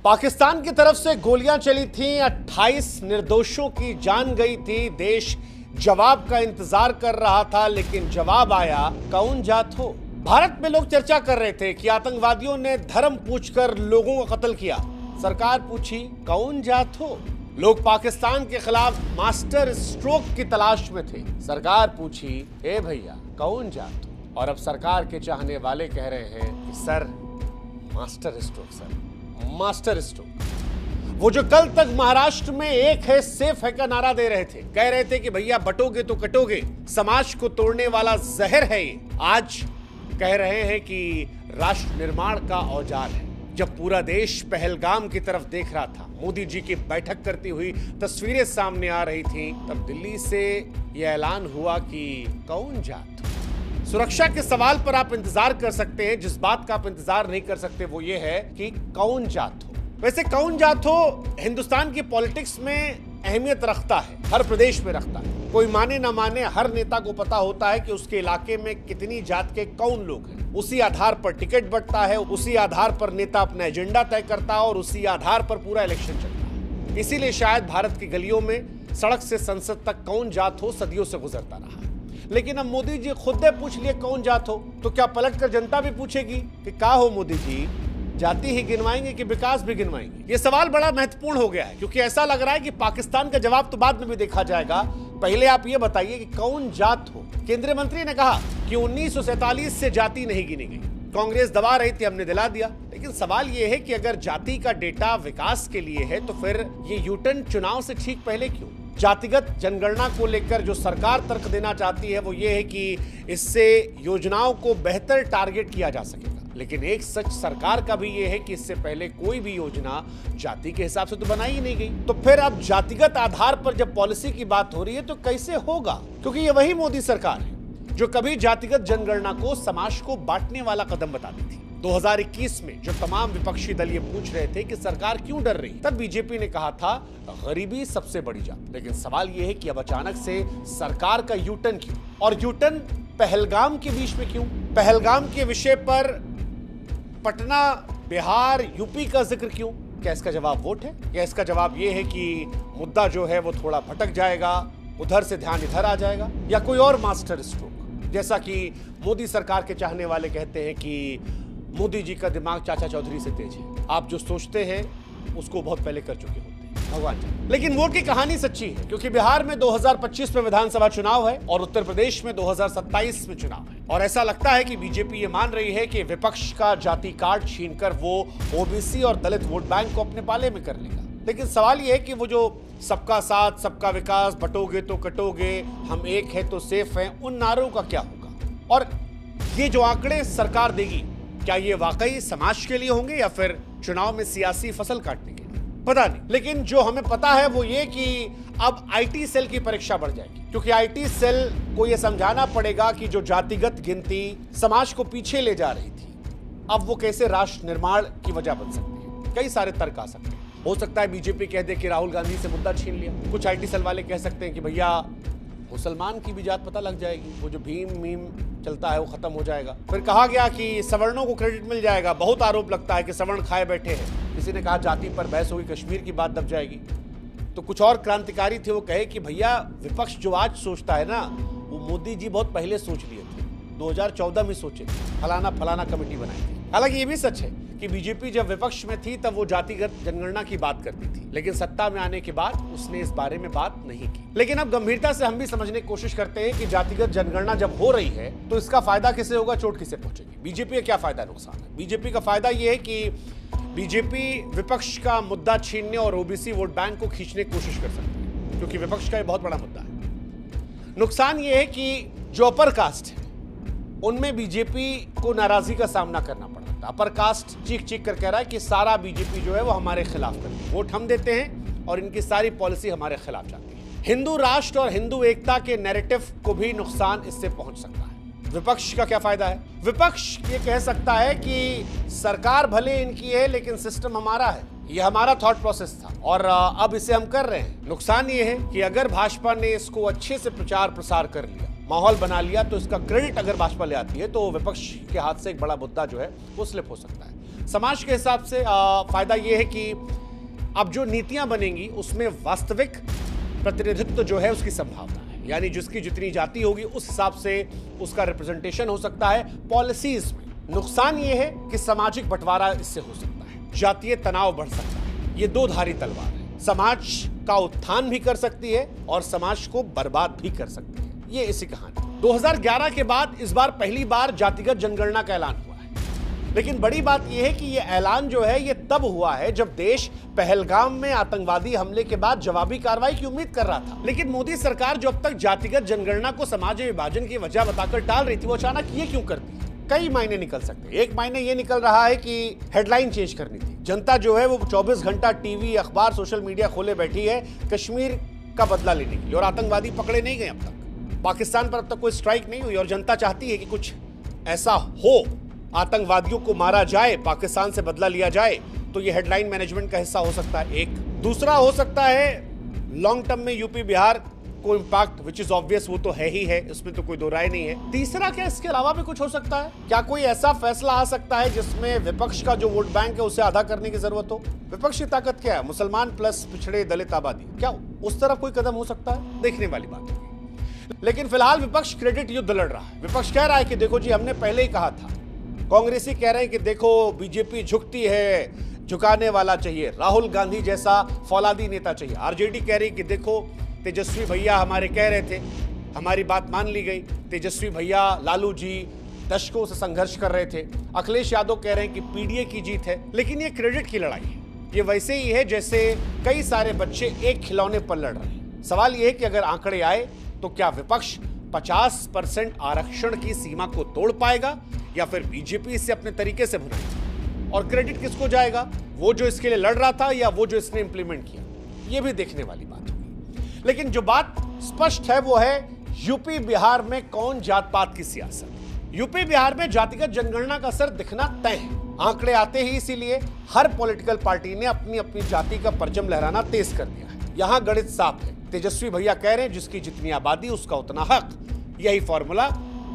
पाकिस्तान की तरफ से गोलियां चली थीं, 28 निर्दोषों की जान गई थी। देश जवाब का इंतजार कर रहा था, लेकिन जवाब आया कौन जात हो। भारत में लोग चर्चा कर रहे थे कि आतंकवादियों ने धर्म पूछकर लोगों का कत्ल किया। सरकार पूछी कौन जात हो। लोग पाकिस्तान के खिलाफ मास्टर स्ट्रोक की तलाश में थे। सरकार पूछी ए भैया कौन जात हो। और अब सरकार के चाहने वाले कह रहे हैं कि sir master stroke, sir master stroke. वो जो कल तक महाराष्ट्र में एक है सेफ है का नारा दे रहे थे, कह रहे थे कि भैया बटोगे तो कटोगे, समाज को तोड़ने वाला जहर है ये, आज कह रहे हैं कि राष्ट्र निर्माण का औजार है। जब पूरा देश पहलगाम की तरफ देख रहा था, मोदी जी की बैठक करती हुई तस्वीरें सामने आ रही थी, तब दिल्ली से यह ऐलान हुआ कि कौन जात। सुरक्षा के सवाल पर आप इंतजार कर सकते हैं, जिस बात का आप इंतजार नहीं कर सकते वो ये है कि कौन जात हो। वैसे कौन जात हो हिंदुस्तान की पॉलिटिक्स में अहमियत रखता है, हर प्रदेश में रखता है। कोई माने ना माने, हर नेता को पता होता है कि उसके इलाके में कितनी जात के कौन लोग हैं। उसी आधार पर टिकट बंटता है, उसी आधार पर नेता अपना एजेंडा तय करता है और उसी आधार पर पूरा इलेक्शन चलता है। इसीलिए शायद भारत की गलियों में सड़क से संसद तक कौन जात हो सदियों से गुजरता रहा। लेकिन अब मोदी जी खुद पूछ लिए कौन जात हो, तो क्या पलटकर जनता भी पूछेगी कि का हो मोदी जी, जाति ही गिनवाएंगे कि विकास भी गिनवाएंगे। ये सवाल बड़ा महत्वपूर्ण हो गया है, क्योंकि ऐसा लग रहा है कि पाकिस्तान का जवाब तो बाद में भी देखा जाएगा। पहले आप ये बताइए कि कौन जात हो। केंद्रीय मंत्री ने कहा कि 1947 से जाति नहीं गिनी गई। कांग्रेस दबा रही थी, हमने दिला दिया। लेकिन सवाल यह है कि अगर जाति का डेटा विकास के लिए है, तो फिर ये यूटर्न चुनाव से ठीक पहले क्यों? जातिगत जनगणना को लेकर जो सरकार तर्क देना चाहती है वो ये है कि इससे योजनाओं को बेहतर टारगेट किया जा सकेगा। लेकिन एक सच सरकार का भी ये है कि इससे पहले कोई भी योजना जाति के हिसाब से तो बनाई ही नहीं गई। तो फिर अब जातिगत आधार पर जब पॉलिसी की बात हो रही है तो कैसे होगा? क्योंकि ये वही मोदी सरकार है जो कभी जातिगत जनगणना को समाज को बांटने वाला कदम बताती थी। 2021 में जो तमाम विपक्षी दल ये पूछ रहे थे कि सरकार क्यों डर रही, तब बीजेपी ने कहा था गरीबी सबसे बड़ी जात। लेकिन सवाल ये है कि अब अचानक से सरकार का यूटर्न क्यों? और यूटर्न पहलगाम के बीच में क्यों? पहलगाम के विषय पर पटना, बिहार, यूपी का जिक्र क्यों? क्या इसका जवाब वोट है? या इसका जवाब ये है कि मुद्दा जो है वो थोड़ा भटक जाएगा, उधर से ध्यान इधर आ जाएगा, या कोई और मास्टर स्ट्रोक? जैसा कि मोदी सरकार के चाहने वाले कहते हैं कि मोदी जी का दिमाग चाचा चौधरी से तेज है, आप जो सोचते हैं उसको बहुत पहले कर चुके होते हैं, भगवान जाने। लेकिन वोट की कहानी सच्ची है, क्योंकि बिहार में 2025 में विधानसभा चुनाव है और उत्तर प्रदेश में 2027 में चुनाव है। और ऐसा लगता है कि बीजेपी ये मान रही है कि विपक्ष का जाति कार्ड छीनकर वो ओबीसी और दलित वोट बैंक को अपने पाले में कर लेगा। लेकिन सवाल ये है कि वो जो सबका साथ, सबका विकास, बटोगे तो कटोगे, हम एक है तो सेफ हैं, उन नारों का क्या होगा? और ये जो आंकड़े सरकार देगी, क्या ये वाकई समाज के लिए होंगे या फिर चुनाव में सियासी फसल काटने के लिए? पता नहीं। लेकिन जो हमें पता है वो ये कि अब आईटी सेल की परीक्षा बढ़ जाएगी, क्योंकि आईटी सेल को ये समझाना पड़ेगा कि जो जातिगत गिनती समाज को पीछे ले जा रही थी, अब वो कैसे राष्ट्र निर्माण की वजह बन सकती है। कई सारे तर्क आ सकते हैं। हो सकता है बीजेपी कह दे कि राहुल गांधी से मुद्दा छीन लिया। कुछ आईटी सेल वाले कह सकते हैं कि भैया मुसलमान की भी जात पता लग जाएगी, वो जो भीम मीम चलता है वो खत्म हो जाएगा। फिर कहा गया कि सवर्णों को क्रेडिट मिल जाएगा। बहुत आरोप लगता है कि सवर्ण खाए बैठे हैं। किसी ने कहा जाति पर बहस होगी, कश्मीर की बात दब जाएगी। तो कुछ और क्रांतिकारी थे, वो कहे कि भैया विपक्ष जो आज सोचता है ना, वो मोदी जी बहुत पहले सोच लिए थे, 2014 में सोचे थे, फलाना कमेटी बनाई थी। हालांकि ये भी सच है कि बीजेपी जब विपक्ष में थी तब वो जातिगत जनगणना की बात करती थी, लेकिन सत्ता में आने के बाद उसने इस बारे में बात नहीं की। लेकिन अब गंभीरता से हम भी समझने की कोशिश करते हैं कि जातिगत जनगणना जब हो रही है तो इसका फायदा किसे होगा, चोट किसे पहुंचेगी? बीजेपी का क्या फायदा नुकसान है? बीजेपी का फायदा ये है कि बीजेपी विपक्ष का मुद्दा छीनने और ओबीसी वोट बैंक को खींचने की कोशिश कर सकती है, क्योंकि विपक्ष का ये बहुत बड़ा मुद्दा है। नुकसान ये है कि जो अपर कास्ट है उनमें बीजेपी को नाराजगी का सामना करना पड़ा। अपर कास्ट चीख चीख कर कह रहा है कि सारा बीजेपी जो है वो हमारे खिलाफ करती है, वोट हम देते हैं और इनकी सारी पॉलिसी हमारे खिलाफ जाती है। हिंदू राष्ट्र और हिंदू एकता के नैरेटिव को भी नुकसान इससे पहुंच सकता है। विपक्ष का क्या फायदा है? विपक्ष ये कह सकता है कि सरकार भले इनकी है लेकिन सिस्टम हमारा है, ये हमारा थॉट प्रोसेस था और अब इसे हम कर रहे हैं। नुकसान ये है कि अगर भाजपा ने इसको अच्छे से प्रचार प्रसार कर लिया, माहौल बना लिया, तो इसका क्रेडिट अगर भाजपा ले आती है तो विपक्ष के हाथ से एक बड़ा मुद्दा जो है वो स्लिप हो सकता है। समाज के हिसाब से फायदा यह है कि अब जो नीतियां बनेंगी उसमें वास्तविक प्रतिनिधित्व जो है उसकी संभावना है, यानी जिसकी जितनी जाति होगी उस हिसाब से उसका रिप्रेजेंटेशन हो सकता है पॉलिसीज में। नुकसान यह है कि सामाजिक बंटवारा इससे हो सकता है, जातीय तनाव बढ़ सकता है। ये दो धारी तलवार है, समाज का उत्थान भी कर सकती है और समाज को बर्बाद भी कर सकती है। ये इसी कहानी। 2011 के बाद इस बार पहली बार जातिगत जनगणना का ऐलान हुआ है, लेकिन बड़ी बात यह है कि यह ऐलान जो है यह तब हुआ है जब देश पहलगाम में आतंकवादी हमले के बाद जवाबी कार्रवाई की उम्मीद कर रहा था। लेकिन मोदी सरकार जो अब तक जातिगत जनगणना को समाज विभाजन की वजह बताकर टाल रही थी, वो अचानक ये क्यों करती? कई मायने निकल सकते हैं। एक मायने ये निकल रहा है कि हेडलाइन चेंज करनी थी। जनता जो है वो 24 घंटा टीवी, अखबार, सोशल मीडिया खोले बैठी है कश्मीर का बदला लेने के लिए, और आतंकवादी पकड़े नहीं गए अब तक। पाकिस्तान पर अब तक कोई स्ट्राइक नहीं हुई और जनता चाहती है कि कुछ ऐसा हो, आतंकवादियों को मारा जाए, पाकिस्तान से बदला लिया जाए। तो ये हेडलाइन मैनेजमेंट का हिस्सा हो सकता है। एक दूसरा हो सकता है लॉन्ग टर्म में यूपी बिहार को इंपैक्ट, विच इज ऑब्वियस, वो तो है ही है, इसमें तो कोई दो राय नहीं है। तीसरा क्या इसके अलावा भी कुछ हो सकता है? क्या कोई ऐसा फैसला आ सकता है जिसमें विपक्ष का जो वोट बैंक है उसे आधा करने की जरूरत हो? विपक्ष की ताकत क्या है? मुसलमान प्लस पिछड़े दलित आबादी, क्या उस तरफ कोई कदम हो सकता है? देखने वाली बात है। लेकिन फिलहाल विपक्ष क्रेडिट युद्ध लड़ रहा है। विपक्ष कह रहा है कि देखो जी, हमने पहले ही कहा था। कांग्रेसी कह रहे हैं कि देखो बीजेपी झुकती है, झुकाने वाला चाहिए, राहुल गांधी जैसा फौलादी नेता चाहिए। आरजेडी कह रही कि देखो तेजस्वी भैया हमारे कह रहे थे, हमारी बात मान ली गई। तेजस्वी भैया, लालू जी दशकों से संघर्ष कर रहे थे। अखिलेश यादव कह रहे हैं कि पीडीए की जीत है। लेकिन ये क्रेडिट की लड़ाई है। ये वैसे ही है जैसे कई सारे बच्चे एक खिलौने पर लड़ रहे हैं। सवाल ये है कि अगर आंकड़े आए तो क्या विपक्ष 50% आरक्षण की सीमा को तोड़ पाएगा या फिर बीजेपी इसे अपने तरीके से भुनाएगी? और क्रेडिट किसको जाएगा, वो जो इसके लिए लड़ रहा था या वो जो इसने इंप्लीमेंट किया? ये भी देखने वाली बात होगी। लेकिन जो बात स्पष्ट है वो है यूपी बिहार में कौन जात पात की सियासत। यूपी बिहार में जातिगत जनगणना का असर दिखना तय है। आंकड़े आते ही इसीलिए हर पॉलिटिकल पार्टी ने अपनी अपनी जाति का परचम लहराना तेज कर दिया है। यहां गणित साफ है। तेजस्वी भैया कह रहे हैं जिसकी जितनी आबादी उसका उतना हक। यही फॉर्मूला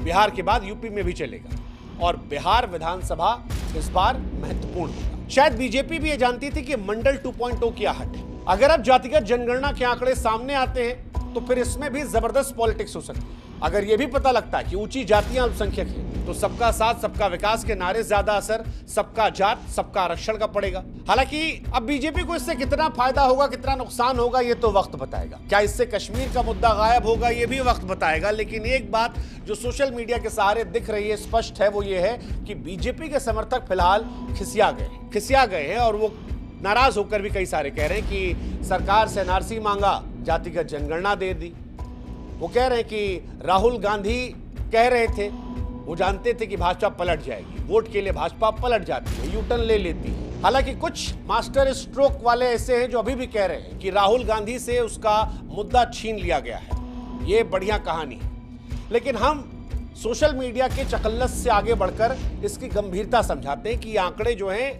बिहार के बाद यूपी में भी चलेगा और बिहार विधानसभा इस बार महत्वपूर्ण होगा। शायद बीजेपी भी ये जानती थी कि मंडल 2.0 की आहट है। अगर अब जातिगत जनगणना के आंकड़े सामने आते हैं तो फिर इसमें भी जबरदस्त पॉलिटिक्स हो सकती है। अगर यह भी पता लगता है कि ऊंची जातियां अल्पसंख्यक हैं तो सबका साथ सबका विकास के नारे ज्यादा असर सबका जात सबका आरक्षण का पड़ेगा। हालांकि अब बीजेपी को इससे कितना फायदा होगा, कितना नुकसान होगा, ये तो वक्त बताएगा। क्या इससे कश्मीर का मुद्दा गायब होगा, ये भी वक्त बताएगा। लेकिन एक बात जो सोशल मीडिया के सहारे दिख रही है, स्पष्ट है, वो ये है कि बीजेपी के समर्थक फिलहाल खिसिया गए हैं और वो नाराज होकर भी कई सारे कह रहे हैं कि सरकार से एनआरसी मांगा, जातिगत जनगणना दे दी। वो कह रहे हैं कि राहुल गांधी कह रहे थे, वो जानते थे कि भाजपा पलट जाएगी, वोट के लिए भाजपा पलट जाती है, यूटर्न ले लेती है। हालांकि कुछ मास्टर स्ट्रोक वाले ऐसे हैं जो अभी भी कह रहे हैं कि राहुल गांधी से उसका मुद्दा छीन लिया गया है। ये बढ़िया कहानी है, लेकिन हम सोशल मीडिया के चकल्लस से आगे बढ़कर इसकी गंभीरता समझाते हैं कि ये आंकड़े जो हैं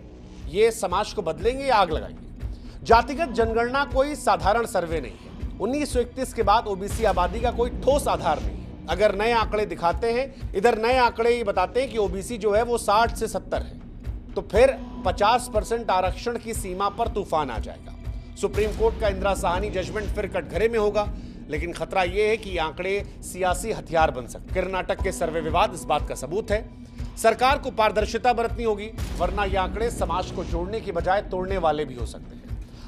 ये समाज को बदलेंगे या आग लगाएंगे। जातिगत जनगणना कोई साधारण सर्वे नहीं है। 1931 के बाद ओबीसी आबादी का कोई ठोस आधार नहीं है। अगर नए आंकड़े दिखाते हैं, इधर नए आंकड़े ये बताते हैं कि ओबीसी जो है वो 60 से 70 है, तो फिर 50% आरक्षण की सीमा पर तूफान आ जाएगा। सुप्रीम कोर्ट का इंदिरा साहनी जजमेंट फिर कटघरे में होगा। लेकिन खतरा यह है कि ये आंकड़े सियासी हथियार बन सकते। कर्नाटक के सर्वे विवाद इस बात का सबूत है। सरकार को पारदर्शिता बरतनी होगी, वरना ये आंकड़े समाज को जोड़ने की बजाय तोड़ने वाले भी हो सकते हैं।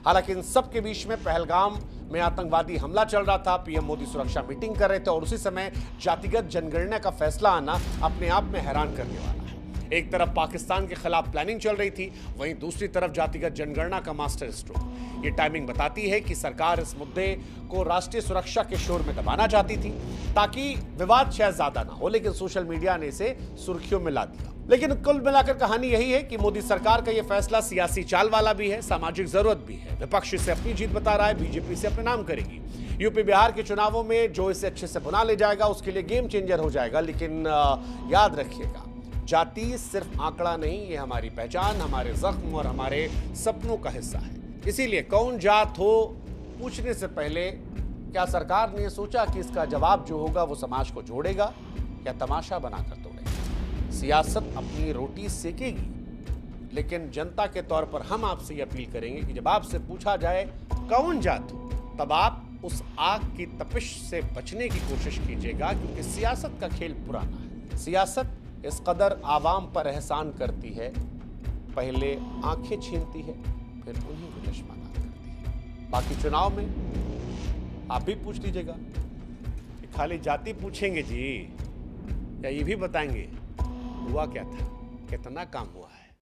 हालांकि इन सब के बीच में पहलगाम में आतंकवादी हमला चल रहा था, पीएम मोदी सुरक्षा मीटिंग कर रहे थे और उसी समय जातिगत जनगणना का फैसला आना अपने आप में हैरान करने वाला है। एक तरफ पाकिस्तान के खिलाफ प्लानिंग चल रही थी, वहीं दूसरी तरफ जातिगत जनगणना का मास्टर स्ट्रोक। ये टाइमिंग बताती है कि सरकार इस मुद्दे को राष्ट्रीय सुरक्षा के शोर में दबाना चाहती थी ताकि विवाद शायद ज्यादा ना हो, लेकिन सोशल मीडिया ने इसे सुर्खियों में ला दिया। लेकिन कुल मिलाकर कहानी यही है कि मोदी सरकार का यह फैसला सियासी चाल वाला भी है, सामाजिक जरूरत भी है। विपक्ष इसे अपनी जीत बता रहा है, बीजेपी से अपने नाम करेगी। यूपी बिहार के चुनावों में जो इसे अच्छे से बुना ले जाएगा उसके लिए गेम चेंजर हो जाएगा। लेकिन याद रखिएगा, जाति सिर्फ आंकड़ा नहीं, ये हमारी पहचान, हमारे जख्म और हमारे सपनों का हिस्सा है। इसीलिए कौन जात हो पूछने से पहले क्या सरकार ने सोचा कि इसका जवाब जो होगा वो समाज को जोड़ेगा या तमाशा बनाकर तोड़ेगा। सियासत अपनी रोटी सेकेगी, लेकिन जनता के तौर पर हम आपसे ये अपील करेंगे कि जब आपसे पूछा जाए कौन जात हो, तब आप उस आग की तपिश से बचने की कोशिश कीजिएगा, क्योंकि सियासत का खेल पुराना है। सियासत इस कदर आवाम पर एहसान करती है, पहले आंखें छीनती है, फिर उन्हीं को चश्माना करती है। बाकी चुनाव में आप भी पूछ लीजिएगा कि खाली जाति पूछेंगे जी, या ये भी बताएंगे हुआ क्या था, कितना काम हुआ है।